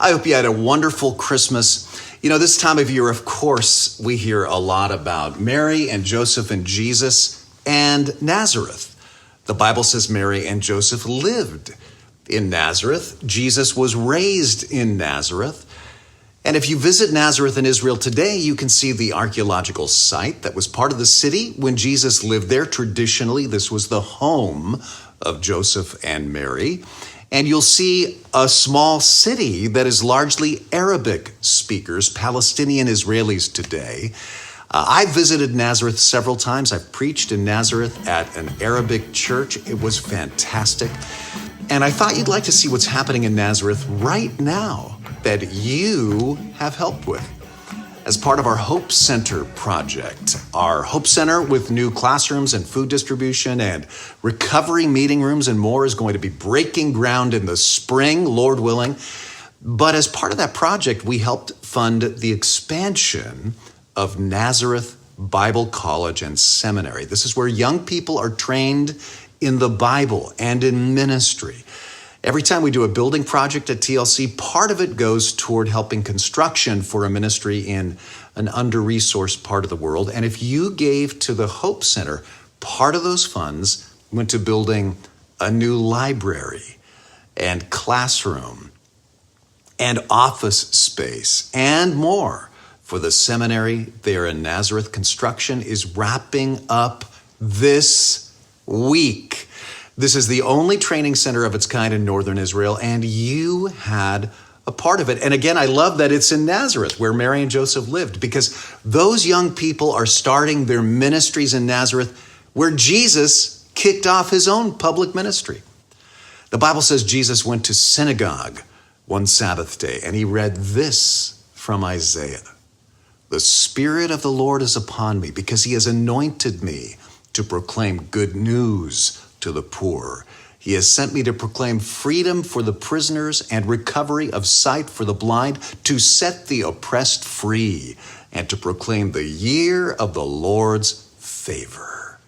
I hope you had a wonderful Christmas. You know, this time of year, of course, we hear a lot about Mary and Joseph and Jesus and Nazareth. The Bible says Mary and Joseph lived in Nazareth. Jesus was raised in Nazareth. And if you visit Nazareth in Israel today, you can see the archaeological site that was part of the city when Jesus lived there. Traditionally, this was the home of Joseph and Mary. And you'll see a small city that is largely Arabic speakers, Palestinian Israelis today. I visited Nazareth several times. I've preached in Nazareth at an Arabic church. It was fantastic. And I thought you'd like to see what's happening in Nazareth right now that you have helped with. As part of our Hope Center project, our Hope Center with new classrooms and food distribution and recovery meeting rooms and more is going to be breaking ground in the spring, Lord willing. But as part of that project, we helped fund the expansion of Nazareth Bible College and Seminary. This is where young people are trained in the Bible and in ministry. Every time we do a building project at TLC, part of it goes toward helping construction for a ministry in an under-resourced part of the world. And if you gave to the Hope Center, part of those funds went to building a new library and classroom and office space and more for the seminary there in Nazareth. Construction is wrapping up this week. This is the only training center of its kind in northern Israel, and you had a part of it. And again, I love that it's in Nazareth, where Mary and Joseph lived, because those young people are starting their ministries in Nazareth, where Jesus kicked off his own public ministry. The Bible says Jesus went to synagogue one Sabbath day, and he read this from Isaiah. "The Spirit of the Lord is upon me, because he has anointed me to proclaim good news to the poor. He has sent me to proclaim freedom for the prisoners and recovery of sight for the blind, to set the oppressed free, and to proclaim the year of the Lord's favor."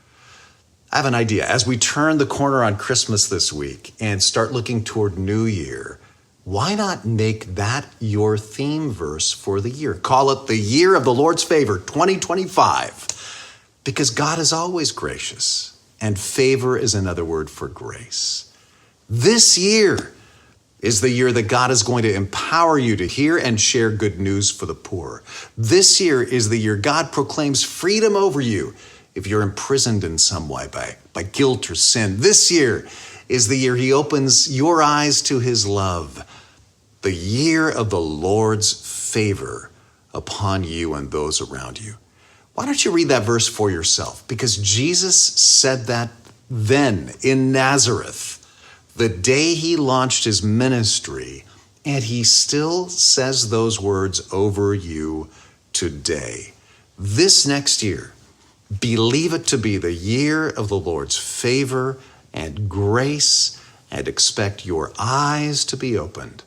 I have an idea. As we turn the corner on Christmas this week and start looking toward New Year, why not make that your theme verse for the year? Call it the year of the Lord's favor, 2025, because God is always gracious. And favor is another word for grace. This year is the year that God is going to empower you to hear and share good news for the poor. This year is the year God proclaims freedom over you if you're imprisoned in some way by guilt or sin. This year is the year he opens your eyes to his love. The year of the Lord's favor upon you and those around you. Why don't you read that verse for yourself? Because Jesus said that then in Nazareth, the day he launched his ministry, and he still says those words over you today. This next year, believe it to be the year of the Lord's favor and grace, and expect your eyes to be opened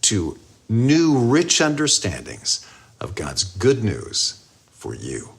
to new rich understandings of God's good news for you.